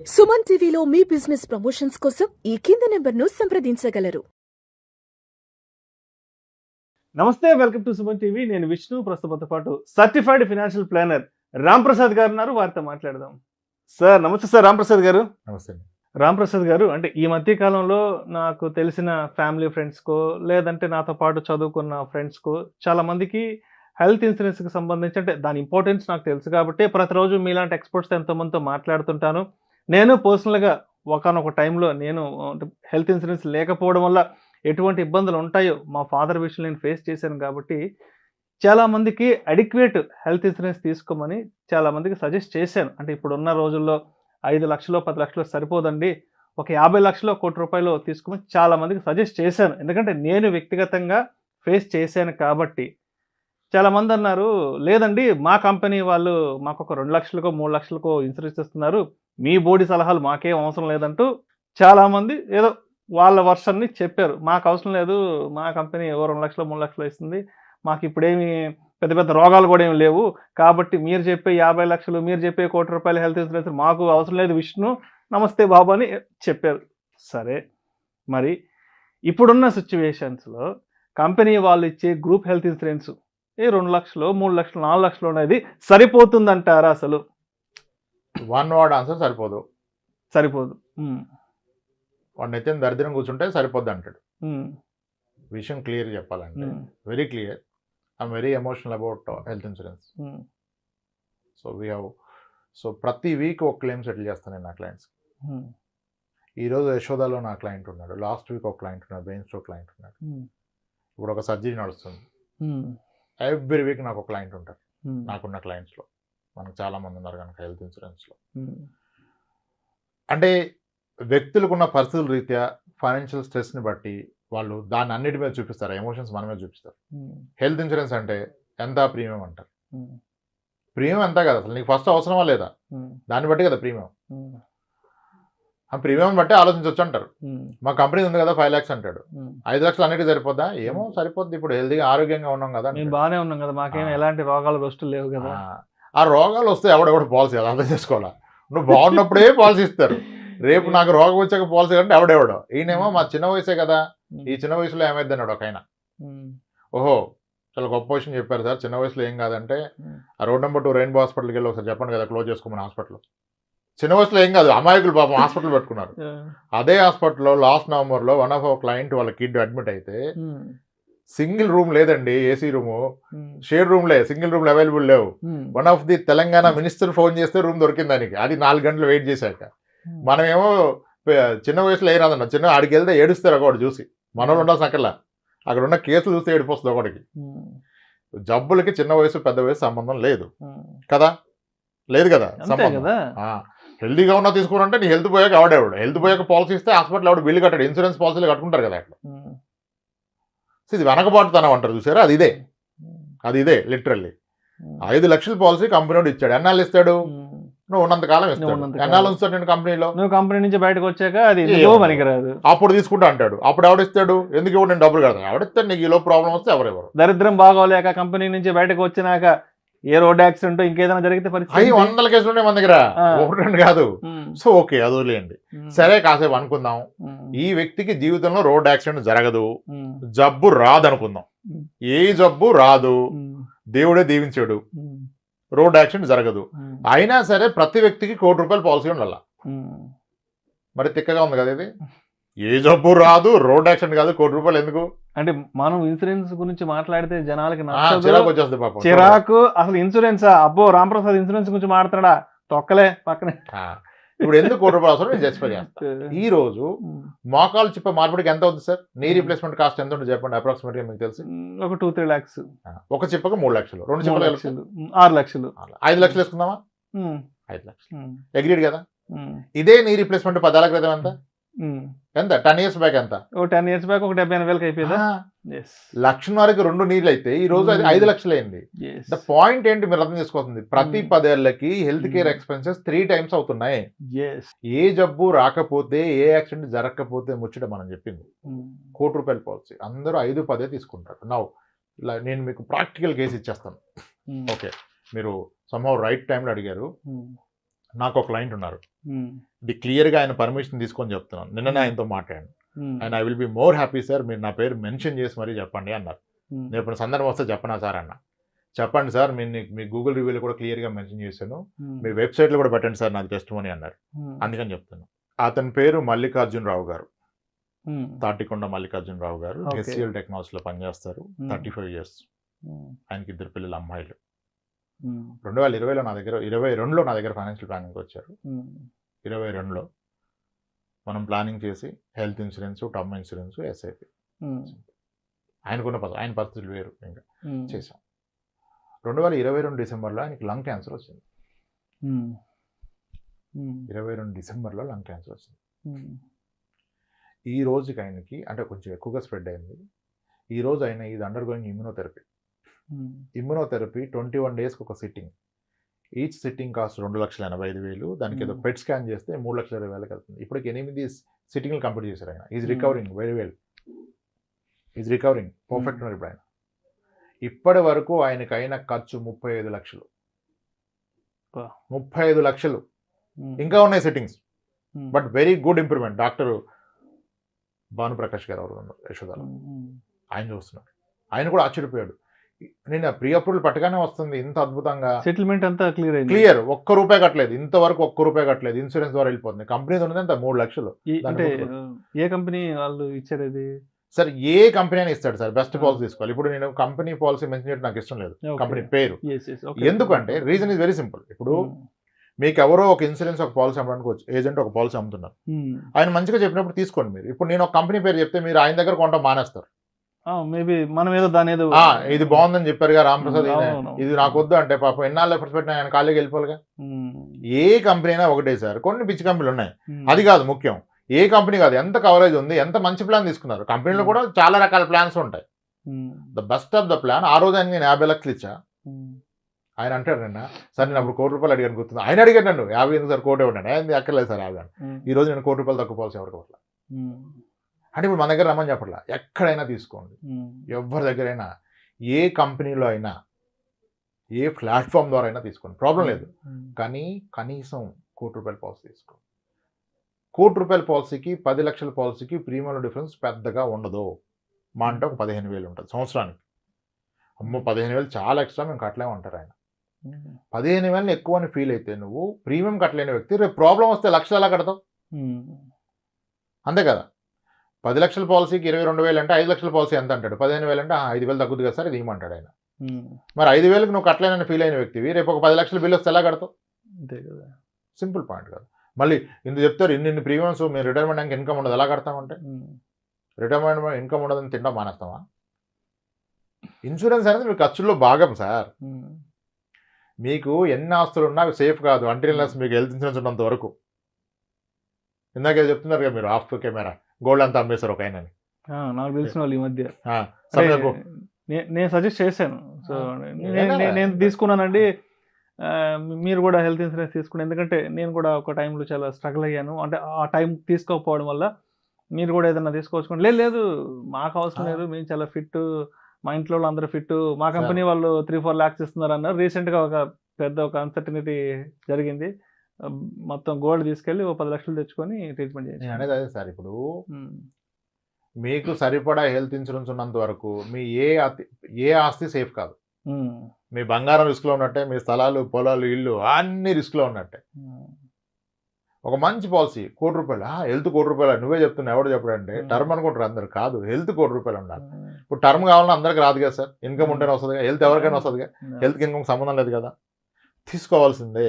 సుమన్ టీవీలో మీ business promotions కోసం ఈ కింది నెంబర్ను సంప్రదించగలరు. నమస్తే, వెల్కమ్ టు సుమన్ టీవీ. నేను విష్ణు. ప్రస్తుతంతో పాటు certified financial planner Ram Prasad గారు ఉన్నారు. వారితో మాట్లాడదాం. సార్ నమస్తే. సార్ రామ్ ప్రసాద్ గారు. నమస్తే. రామ్ ప్రసాద్ గారు, అంటే ఈ మధ్య కాలంలో నాకు తెలిసిన ఫ్యామిలీ ఫ్రెండ్స్కో లేదంటే నాతో పాటు చదువుకున్న ఫ్రెండ్స్కో చాలా మందికి హెల్త్ ఇన్సూరెన్స్కి సంబంధించి అంటే దాని ఇంపార్టెన్స్ నాకు తెలుసు కాబట్టి ప్రతిరోజు మీలాంటి ఎక్స్పర్ట్స్ ఎంతోమందితో మాట్లాడుతుంటాను. నేను పర్సనల్గా ఒకనొక టైంలో నేను హెల్త్ ఇన్సూరెన్స్ లేకపోవడం వల్ల ఎటువంటి ఇబ్బందులు ఉంటాయో మా ఫాదర్ విషయంలో నేను ఫేస్ చేశాను కాబట్టి చాలామందికి అడిక్వేట్ హెల్త్ ఇన్సూరెన్స్ తీసుకోమని చాలామందికి సజెస్ట్ చేశాను. అంటే ఇప్పుడున్న రోజుల్లో 5 లక్షలు 10 లక్షలు సరిపోదండి, ఒక 50 లక్షలు ₹1,00,00,000 తీసుకోమని చాలామందికి సజెస్ట్ చేశాను. ఎందుకంటే నేను వ్యక్తిగతంగా ఫేస్ చేశాను కాబట్టి. చాలామంది అన్నారు, లేదండి మా కంపెనీ వాళ్ళు మాకు ఒక 2 లక్షలకో 3 లక్షలకో ఇన్సూరెన్స్ ఇస్తున్నారు, మీ బోర్డు సలహాలు మాకేం అవసరం లేదంటూ చాలామంది ఏదో వాళ్ళ వర్షన్ని చెప్పారు. మాకు అవసరం లేదు, మా కంపెనీ 2 లక్షలు 3 లక్షలు ఇస్తుంది, మాకు ఇప్పుడేమి పెద్ద పెద్ద రోగాలు కూడా ఏమి లేవు, కాబట్టి మీరు చెప్పే 50 లక్షలు మీరు చెప్పే ₹1,00,00,000 హెల్త్ ఇన్సూరెన్స్ మాకు అవసరం లేదు విష్ణు, నమస్తే బాబు అని చెప్పారు. సరే, మరి ఇప్పుడున్న సిచ్యువేషన్స్లో కంపెనీ వాళ్ళు ఇచ్చే గ్రూప్ హెల్త్ ఇన్సూరెన్స్ 2 లక్షలు 3 లక్షలు 4 లక్షలు అనేది సరిపోతుందంటారా? అసలు వన్ వర్డ్ ఆన్సర్ సరిపోదు. సరిపోదు. వాడిని అయితే దరిద్రం కూర్చుంటే సరిపోద్ది అంటాడు. విషయం క్లియర్ చెప్పాలంటే very clear. I'm very emotional about health insurance. So ప్రతి వీక్ ఒక క్లెయిమ్ సెటిల్ చేస్తాను నేను నా క్లయింట్స్. ఈరోజు యశోదాలో నా క్లయింట్ ఉన్నాడు, లాస్ట్ వీక్ ఒక క్లయింట్ ఉన్నాడు, బ్రెయిన్ స్ట్రోక్ క్లయింట్ ఉన్నాడు, ఇప్పుడు ఒక సర్జరీ నడుస్తుంది. ఎవ్రీ వీక్ నాకు ఒక క్లయింట్ ఉంటారు. నాకున్న క్లయింట్స్లో మనకు చాలామంది ఉన్నారు కనుక హెల్త్ ఇన్సూరెన్స్లో. అంటే వ్యక్తులకున్న పరిస్థితుల రీత్యా ఫైనాన్షియల్ స్ట్రెస్ని బట్టి వాళ్ళు దాన్ని అన్నిటి మీద చూపిస్తారు, ఎమోషన్స్ మన మీద చూపిస్తారు. హెల్త్ ఇన్సూరెన్స్ అంటే ఎంత ప్రీమియం అంటారు. ప్రీమియం ఎంత కదా, అసలు నీకు ఫస్ట్ అవసరమా లేదా దాన్ని బట్టి కదా ప్రీమియం. ఆ ప్రీమియం బట్టి ఆలోచించవచ్చు అంటారు. మా కంపెనీ ఉంది కదా 5 lakhs అంటాడు, 5 లక్షలు అన్నిటికీ సరిపోద్దా? ఏమో సరిపోద్ది, ఇప్పుడు హెల్తీగా ఆరోగ్యంగా ఉన్నాం కదా, మేము బాగానే ఉన్నాం కదా, మాకేం ఎలాంటి రోగాలు వస్తువు లేవు కదా. ఆ రోగాలు వస్తే ఎవడెవడు పాలసీ అది అర్థం చేసుకోవాలా. నువ్వు బాగున్నప్పుడే పాలసీ ఇస్తారు, రేపు నాకు రోగం వచ్చాక పాలసీ అంటే ఎవడెవడో. ఈయనేమో మా చిన్న వయసే కదా, ఈ చిన్న వయసులో ఏమైంది అన్నాడు ఒక ఆయన. ఓహో చాలా గొప్ప విషయం చెప్పారు సార్, చిన్న వయసులో ఏం కాదంటే ఆ రోడ్ నెంబర్ 2 రెయిన్బో హాస్పిటల్కి వెళ్ళి ఒకసారి చెప్పండి కదా, క్లోజ్ చేసుకోమని హాస్పిటల్. చిన్న వయసులో ఏం కాదు, అమాయకులు పాపం హాస్పిటల్ పెట్టుకున్నారు. అదే హాస్పిటల్లో లాస్ట్ నవంబర్లో వన్ ఆఫ్ అవర్ క్లయింట్ వాళ్ళ కిడ్ అడ్మిట్ అయితే సింగిల్ రూమ్ లేదండి, ఏసీ రూము, షేర్ రూమ్ లే, సింగిల్ రూమ్లు అవైలబుల్ లేవు. One of the Telangana minister phone చేస్తే రూమ్ దొరికింది దానికి, అది 4 గంటలు వెయిట్ చేశాక. మనమేమో చిన్న వయసులో ఏ రాదన్న, చిన్న ఆడికి వెళ్తే ఏడుస్తారు ఒకటి చూసి, మనోళ్ళు ఉండాల్సిన అక్కర్లా, అక్కడ ఉన్న కేసులు చూస్తే ఏడిపోస్తుంది ఒకటికి. జబ్బులకి చిన్న వయసు పెద్ద వయసు సంబంధం లేదు కదా, లేదు కదా సంబంధం. హెల్దీగా ఉన్నా తీసుకోవాలంటే నీ హెల్త్ పోయాక ఎవడేవాడు, హెల్త్ పోయాక పాలసీ ఇస్తే హాస్పిటల్ ఎవడు బిల్లు కట్టాడు, ఇన్సూరెన్స్ పాలసీలు కట్టుకుంటారు కదా అట్లా. సో ఇది వెనకబాటుతనం అంటారు చూసారా, అది ఇదే లిటరల్లీ. 5 లక్షల పాలసీ కంపెనీ ఇచ్చాడు, ఎన్నాళ్ళు ఇస్తాడు? నువ్వు ఉన్నంత కాలం ఇస్తాడు. ఎన్నాళ్ళు ఉంచుతాడు నేను కంపెనీలో? నువ్వు కంపెనీ నుంచి బయటకు వచ్చాక అది పనికిరాదు, అప్పుడు తీసుకుంటా అంటాడు. అప్పుడు ఎవడిస్తాడు? ఎందుకు ఇవ్వడు, నేను డబ్బులు కడతాను, ఎవడిస్తాడు? నీకు ఈలో ప్రాబ్లం వస్తే ఎవరెవరు? దరిద్రం బాగోలేక కంపెనీ నుంచి బయటకు వచ్చినాక ఏ రోడ్ యాక్సిడెంట్ ఇంకేదైనా జరిగితే పరిస్థితి 100 కేసులు ఉన్నాయి మన దగ్గర, 1-2 కాదు. సో ఓకే, అది వదిలేయండి. సరే కాసేపు అనుకుందాం, ఈ వ్యక్తికి జీవితంలో రోడ్ యాక్సిడెంట్ జరగదు, జబ్బు రాదు అనుకుందాం. ఏ జబ్బు రాదు, దేవుడే దీవించాడు, రోడ్ యాక్సిడెంట్ జరగదు. అయినా సరే ప్రతి వ్యక్తికి ₹1,00,00,000 పాలసీ ఉండాల. మరి తిక్కగా ఉంది కదా ఇది. ఏ జబ్బు రాదు, రోడ్ యాక్సిడెంట్ కాదు, ₹1,00,00,000 ఎందుకు? అంటే మనం ఇన్సూరెన్స్ గురించి మాట్లాడితే జనాలకి చిరాకు వచ్చేస్తుంది పాపం. చిరాకు. అసలు ఇన్సూరెన్స్ అబ్బో రాంప్రసాద్ ఇన్సూరెన్స్ గురించి మాట్లాడా, తొక్కలే పక్కనే. ఇప్పుడు ఎందుకు ₹1,00,00,000 అవసరం నేను జస్టిఫై చేస్తాను. ఈ రోజు మోకాలు చిప్ప మార్పిడికి ఎంత అవుతుంది సార్? నీ రీప్లేస్మెంట్ కాస్ట్ ఎంత ఉంటుంది చెప్పండి అప్రాక్సిమేట్ గా, మీకు తెలిసి? ఒక 2-3 lakhs. ఒక చిప్పకు 3 లక్షలు, 2 చిప్పలు 6 లక్షలు, 5 లక్షలు వేసుకుందామా? 5 లక్షలు అగ్రీడ్ కదా. ఇదే నీ రీప్లేస్మెంట్ 10 ఏళ్ల క్రితం ఎంత 10 years బ్యాక్ ఎంత? 10 years బ్యాక్ ఒక 78,000 అయిపోయిందా? 1,00,000కి 2 నీళ్ళు అయితే ఈ రోజు అది 5 లక్షలు అయింది. ద పాయింట్ ఏంటి మీరు అర్థం చేసుకోవాల్సింది, ప్రతి 10 ఏళ్లకి హెల్త్ కేర్ ఎక్స్పెన్సెస్ 3 times అవుతున్నాయి. ఏ జబ్బు రాకపోతే, ఏ యాక్సిడెంట్ జరగకపోతే ముచ్చట మనం చెప్పింది. ₹1,00,00,000 పాలసీ అందరూ 5-10 తీసుకుంటారు. నా ఇలా నేను మీకు ప్రాక్టికల్ కేసు ఇచ్చేస్తాను. ఓకే, మీరు సమ్హౌ రైట్ టైంలో అడిగారు. నాకు ఒక క్లయింట్ ఉన్నారు, ఇది క్లియర్గా ఆయన పర్మిషన్ తీసుకొని చెప్తున్నాను. నిన్ననే ఆయనతో మాట్లాడాను. And I will be more happy sir, మీరు నా పేరు మెన్షన్ చేసి మరీ చెప్పండి అన్నారు. నేను ఇప్పుడు సందర్భం వస్తే చెప్పనా సార్ అన్న. చెప్పండి సార్, మీ గూగుల్ రివ్యూలో కూడా క్లియర్గా మెన్షన్ చేశాను, మీ వెబ్సైట్లో కూడా పెట్టండి సార్ నాకు టెస్టిమోనీ అన్నారు. అందుకని చెప్తున్నాను. అతని పేరు మల్లికార్జునరావు గారు, తాటికొండ మల్లికార్జునరావు గారు. HCL టెక్నాలజీలో పనిచేస్తారు. 35 years. ఆయనకి 2 పిల్లలు, అమ్మాయిలు. 2020లో నా దగ్గర 22లో నా దగ్గర ఫైనాన్షియల్ ప్లానింగ్కి వచ్చారు. 22లో మనం ప్లానింగ్ చేసి health insurance, term insurance, SIP ఆయన పరిస్థితులు వేరు ఇంకా చేసాం. 2022 డిసెంబర్లో ఆయనకి లంగ్ క్యాన్సర్ వచ్చింది. 22 డిసెంబర్లో లంగ్ క్యాన్సర్ వచ్చింది. ఈ రోజుకి ఆయనకి అంటే కొంచెం ఎక్కువగా స్ప్రెడ్ అయింది. ఈ రోజు ఆయన ఇది అండర్ గోయింగ్ ఇమ్యూనోథెరపీ. 21 daysకి ఒక సిట్టింగ్. Each sitting cost 2,85,000. దానికి ఏదో పెట్ స్కాన్ చేస్తే 3,20,000 అవుతుంది. ఇప్పటికి 8 సిట్టింగ్లు కంప్లీట్ చేశారు ఆయన. Is recovering very well, is recovering perfect ఉన్నారు ఇప్పుడు ఆయన. ఇప్పటి వరకు ఆయనకైన ఖర్చు 35 లక్షలు. 35 లక్షలు. ఇంకా ఉన్నాయి sittings, but very good improvement. Doctor Bhanuprakash గారు ఎవరు ఉన్నారు యశోదాలో, ఆయన చూస్తున్నారు. ఆయన కూడా ఆశ్చర్యపోయాడు. నేను ప్రీ అప్రూవల్ పట్టగానే వస్తుంది ఇంత అద్భుతంగా. సెటిల్మెంట్ అంతా క్లియర్, ₹1 కట్టలేదు ఇంతవరకు, ₹1 కట్టలేదు. ఇన్సూరెన్స్ ద్వారా వెళ్ళిపోతుంది. కంపెనీ ఉన్నది అంత 3 లక్షలు. అంటే ఏ కంపెనీ వాళ్ళు ఇచ్చారు ఇది? సార్ ఏ కంపెనీ అయినా ఇస్తాడు సార్, బెస్ట్ పాలసీ తీసుకోవాలి. ఇప్పుడు నేను కంపెనీ పాలసీ మెన్షన్ చేయడం నాకు ఇష్టం లేదు, కంపెనీ పేరు. ఎందుకంటే రీజన్ ఇస్ వెరీ సింపుల్. ఇప్పుడు మీకు ఎవరో ఒక ఇన్సూరెన్స్ ఒక పాలసీ అమ్మడానికి ఏజెంట్ ఒక పాలసీ అమ్ముతున్నారు, ఆయన మంచిగా చెప్పినప్పుడు తీసుకోండి మీరు. ఇప్పుడు నేను ఒక కంపెనీ పేరు చెప్తే మీరు ఆయన దగ్గర కొంటాం మానేస్తారు. మేబీ మనం ఏదో దాని ఏదో ఇది బాగుందని చెప్పారుగా రామప్రసాద్, ఇది నాకు వద్దు అంటే పాపం ఎన్నాళ్ళు ఎఫర్ట్స్ పెట్టినా ఆయన ఖాళీకి వెళ్ళిపోవాలిగా. ఏ కంపెనీ అయినా ఒకటే సార్, కొన్ని పిచ్చి కంపెనీలు ఉన్నాయి, అది కాదు ముఖ్యం. ఏ కంపెనీ కాదు, ఎంత కవరేజ్ ఉంది, ఎంత మంచి ప్లాన్ తీసుకున్నారు. కంపెనీలో కూడా చాలా రకాల ప్లాన్స్ ఉంటాయి. The best of the plan. ఆ రోజు ఆయన నేను 50 లక్షలు ఇచ్చా. ఆయన అంటాడు నిన్న, సార్ నేను అప్పుడు ₹1 అడిగాను గుర్తుంది. ఆయన అడిగాడు నన్ను 50 ఎందుకు సార్, 1 ఇవ్వండి. ఆయన అక్కర్లేదు సార్ 50. ఈ రోజు నేను ₹1 తక్కువ పాలసీ ఎవరికి అట్లా. అంటే ఇప్పుడు మన దగ్గర రమ్మని చెప్పట్లా, ఎక్కడైనా తీసుకోండి, ఎవరి దగ్గరైనా, ఏ కంపెనీలో అయినా, ఏ ప్లాట్ఫామ్ ద్వారా అయినా తీసుకోండి, ప్రాబ్లం లేదు. కానీ కనీసం ₹1 పాలసీ తీసుకోండి. ₹1 పాలసీకి 10 లక్షల పాలసీకి ప్రీమియం డిఫరెన్స్ పెద్దగా ఉండదు. మా అంటే ఒక 15,000 ఉంటుంది సంవత్సరానికి. అమ్మో 15,000 చాలా ఎక్స్ట్రా, మేము కట్టలేమంటారు ఆయన. 15,000 ఎక్కువ అని ఫీల్ అయితే నువ్వు ప్రీమియం కట్టలేని వ్యక్తి, రేపు ప్రాబ్లం వస్తే లక్షలు ఎలా కడతావు? అంతే కదా. 10 లక్షల పాలసీకి 22,000 అంటే 5 లక్షల పాలసీ ఎంత అంటాడు? 15,000 అంటే 5,000 తగ్గుద్ది కదా సార్, ఇది ఇవ్వమంటాడు ఆయన. మరి 5,000కి నువ్వు కట్టలేనని ఫీల్ అయిన వ్యక్తివి, రేపు ఒక 10 లక్షల బిల్లు వస్తే ఎలా కడతావు? అంతే కదా. సింపుల్ పాయింట్ కదా. మళ్ళీ ఇందుకు చెప్తారు ఇన్ని ప్రీమియమ్స్, మీరు రిటైర్మెంట్ ఇంకా ఇన్కమ్ ఉండదు, ఎలా కడతామంటే? రిటైర్మెంట్ ఇన్కమ్ ఉండదని తింటాం మానేస్తామా? ఇన్సూరెన్స్ అనేది మీ ఖర్చుల్లో భాగం సార్. మీకు ఎన్ని ఆస్తులు ఉన్నా అవి సేఫ్ కాదు అంటిల్ మీకు హెల్త్ ఇన్సూరెన్స్ ఉన్నంత వరకు. ఇందాక చెప్తున్నారు కదా మీరు, ఆఫ్ కెమెరా గోల్డ్ అంతా అమ్మేశారు ఒక ఆయన. నాకు తెలిసిన వాళ్ళు ఈ మధ్య నేను సజెస్ట్ చేశాను. సో నేను తీసుకున్నానండి, మీరు కూడా హెల్త్ ఇన్సూరెన్స్ తీసుకుని. ఎందుకంటే నేను కూడా ఒక టైంలో చాలా స్ట్రగుల్ అయ్యాను. అంటే ఆ టైం తీసుకోకపోవడం వల్ల మీరు కూడా ఏదైనా తీసుకోవచ్చు. లేదు మాకు అవసరం లేదు, మేము చాలా ఫిట్, మా ఇంట్లో వాళ్ళు అందరూ ఫిట్, మా కంపెనీ వాళ్ళు 3-4 lakhs ఇస్తున్నారు అన్నారు. రీసెంట్గా ఒక అన్సర్టనిటీ జరిగింది. మొత్తం గోల్డ్ తీసుకెళ్ళి 10 లక్షలు తెచ్చుకొని ట్రీట్మెంట్ చేయాలి. నేను అనేది అదే సార్, ఇప్పుడు మీకు సరిపడా హెల్త్ ఇన్సూరెన్స్ ఉన్నంత వరకు మీ ఏ ఆస్తి సేఫ్ కాదు. మీ బంగారం రిస్క్లో ఉన్నట్టే, మీ స్థలాలు, పొలాలు, ఇల్లు అన్ని రిస్క్లో ఉన్నట్టే. ఒక మంచి పాలసీ ₹1,00,00,000, హెల్త్ ₹1,00,00,000 నువ్వే చెప్తున్నావు, ఎవడు చెప్పడంటే టర్మ్ అనుకుంటారు అందరు, కాదు హెల్త్ ₹1,00,00,000 ఉండాలి. ఇప్పుడు టర్మ్ కావాలన్నా అందరికి రాదు కదా సార్, ఇన్కమ్ ఉంటేనే వస్తుంది కదా, హెల్త్ ఎవరికైనా వస్తుంది కదా, హెల్త్కి ఇన్కమ్ సంబంధం లేదు కదా, తీసుకోవాల్సిందే.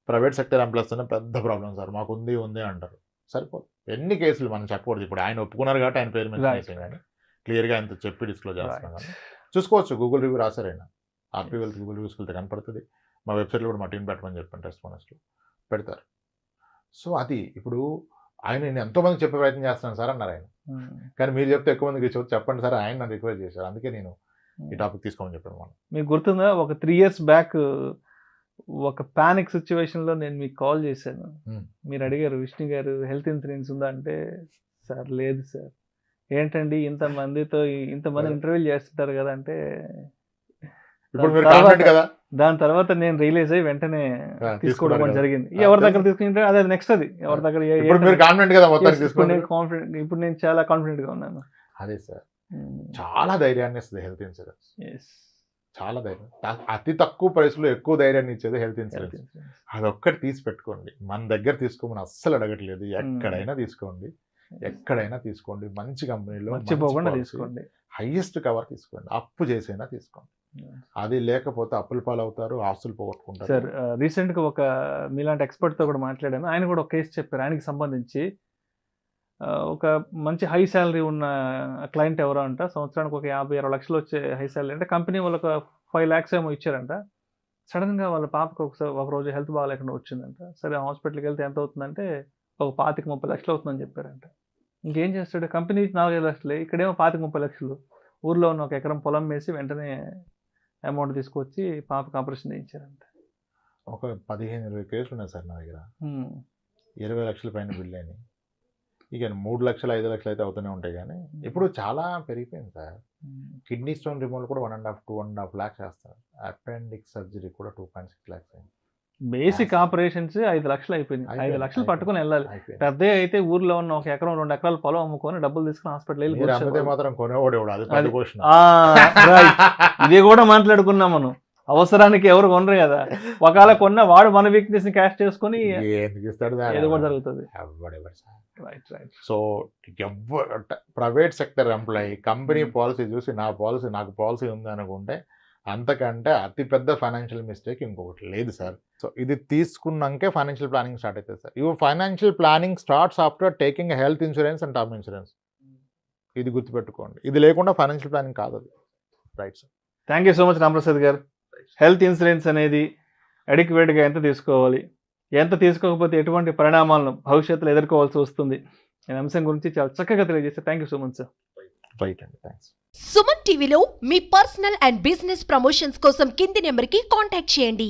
ప్రైవేట్ సెక్టర్ ఎంప్లాయీస్ అనే పెద్ద ప్రాబ్లం సార్, మాకు ఉంది అంటారు, సరిపోదు. ఎన్ని కేసులు మనం చెప్పకూడదు. ఇప్పుడు ఆయన ఒప్పుకున్నారు కాబట్టి ఆయన పేరు మీద కానీ క్లియర్గా ఆయనతో చెప్పి డిస్క్లోజ్ చేస్తున్నాం కానీ చూసుకోవచ్చు. గూగుల్ రివ్యూ రాశారు ఆయన, ఆర్పీ వెల్త్ గూగుల్ రివ్యూస్కి వెళ్తే కనపడుతుంది. మా వెబ్సైట్లో కూడా మా టీం పెట్టమని చెప్పాను, టెస్టిమోనీస్లో పెడతారు. సో అది ఇప్పుడు ఆయన నేను ఎంతోమందికి చెప్పే ప్రయత్నం చేస్తున్నాను సార్ అన్నారు ఆయన. కానీ మీరు చెప్తే ఎక్కువ మందికి చెప్పండి సార్, ఆయన నన్ను రిక్వెస్ట్ చేశారు, అందుకే నేను ఈ టాపిక్ తీసుకోమని చెప్పాను. మనం మీకు గుర్తుందా, ఒక 3 years బ్యాక్ ఒక పానిక్ సిచ్యువేషన్లో నేను మీకు కాల్ చేశాను. మీరు అడిగారు, విష్ణు గారు హెల్త్ ఇన్సూరెన్స్ ఉందా అంటే, సార్ లేదు సార్. ఏంటండి ఇంతమంది ఇంటర్వ్యూలు చేస్తుంటారు కదా అంటే, ఇప్పుడు మీరు తర్వాత- కాన్ఫిడెంట్ కదా. దాని తర్వాత నేను రియలైజ్ అయ్యి వెంటనే తీసుకోవడం తీసుకున్నారు కదా. జరిగింది. ఆ, ఎవరి దగ్గర తీసుకుంటే అదే నెక్స్ట్ అది ఎవరి దగ్గర ఇప్పుడు మీరు కాన్ఫిడెంట్ కదా మొత్తానికి ఇప్పుడు తీసుకున్నారు. నేను కాన్ఫిడెంట్, ఇప్పుడు నేను చాలా కాన్ఫిడెంట్ గా ఉన్నాను. అదే సార్, చాలా ధైర్యాన్ని ఇస్తుంది హెల్త్ ఇన్సూరెన్స్. Yes. చాలా ధైర్యం. అతి తక్కువ ప్రైస్లో ఎక్కువ ధైర్యాన్ని ఇచ్చేది హెల్త్ ఇన్సూరెన్స్. అదొక్కటి తీసి పెట్టుకోండి. మన దగ్గర తీసుకోమని అస్సలు అడగట్లేదు. ఎక్కడైనా తీసుకోండి, ఎక్కడైనా తీసుకోండి. మంచి కంపెనీలో మర్చిపోకుండా తీసుకోండి. హైయెస్ట్ కవర్ తీసుకోండి. అప్పు చేసైనా తీసుకోండి. అది లేకపోతే అప్పుల పాలవుతారు, ఆస్తులు పోగొట్టుకుంటారు. సార్ రీసెంట్ గా ఒక మీలాంటి ఎక్స్పర్ట్ తో కూడా మాట్లాడాను. ఆయన కూడా ఒక కేసు చెప్పారు. ఆయనకి సంబంధించి ఒక మంచి హై శాలరీ ఉన్న క్లయింట్ ఎవరో అంట, సంవత్సరానికి ఒక 50-60 లక్షలు వచ్చే హై శాలరీ అంటే కంపెనీ వాళ్ళకి 5 lakhs ఏమో ఇచ్చారంట. సడన్ గా వాళ్ళ పాపకు ఒక రోజు హెల్త్ బాగాలేకుండా వచ్చిందంట. సరే హాస్పిటల్కి వెళ్తే ఎంత అవుతుందంటే ఒక 25-30 లక్షలు అవుతుందని చెప్పారంట. ఇంకేం చేస్తాడు, కంపెనీ 4-5 లక్షలే, ఇక్కడేమో 25-30 లక్షలు. ఊర్లో ఉన్న ఒక ఎకరం పొలం వేసి వెంటనే అమౌంట్ తీసుకొచ్చి పాపకు ఆపరేషన్ చేయించారంట. ఒక 15-20 కేసులు ఉన్నాయి సార్ నా దగ్గర. 20 లక్షల పైన బిల్ అని. ఇక 3 లక్షలు 5 లక్షలు అయితే అవుతూనే ఉంటాయి. కానీ ఇప్పుడు చాలా పెరిగిపోయింది సార్. కిడ్నీ స్టోన్ రిమూవల్ కూడా 1.5-2.5 lakhs చేస్తారు. అపెండిక్స్ సర్జరీ కూడా 2.6 lakhs అయింది. బేసిక్ ఆపరేషన్స్ 5 లక్షలు అయిపోయింది. 5 లక్షలు పట్టుకొని వెళ్ళాలి. పెద్ద అయితే ఊర్లో ఉన్న ఒక ఎకరం 2 ఎకరాల పొలం అమ్ముకొని డబ్బులు తీసుకుని హాస్పిటల్ వెళ్ళి మీరు అమ్మితే కూర్చోవాలి. మాత్రం కొనేవాడు అది పెద్ద క్వశ్చన్. Right. ఇది కూడా మాట్లాడుకున్నాం మనం. అవసరానికి ఎవరు కొనరు కదా. ఒకవేళ కొన్న వాడు మన వీక్నెస్ ని క్యాష్ చేసుకుని ఎందుకు ఇస్తాడు ఏదో కూడా జరుగుతుంది. ఎవడెవడు sir. Right. So private sector employee company policy చూసి నాకు పాలసీ ఉంది అనుకుంటే అంతకంటే అతిపెద్ద ఫైనాన్షియల్ మిస్టేక్ ఇంకొకటి లేదు సార్. సో ఇది తీసుకున్నాకే ఫైనాన్షియల్ ప్లానింగ్ స్టార్ట్ అవుతుంది sir. Your financial planning starts after taking health insurance and term insurance. ఇది గుర్తుపెట్టుకోండి. ఇది లేకుండా ఫైనాన్షియల్ ప్లానింగ్ కాదు అది. Right sir. Thank you so much Ramprasad garu. Health insurance అనేది అడిక్వేట్గా ఎంత తీసుకోవాలి, ఎంత తీసుకోకపోతే ఎటువంటి పరిణామాలను భవిష్యత్తులో ఎదుర్కోవాల్సి వస్తుంది అనే అంశం గురించి చాలా చక్కగా తెలియజేస్తే thank you so much sir. Right అండి, థ్యాంక్స్. సుమన్ టీవీలో మీ పర్సనల్ అండ్ బిజినెస్ ప్రమోషన్స్ కోసం కింది నెంబర్కి కాంటాక్ట్ చేయండి.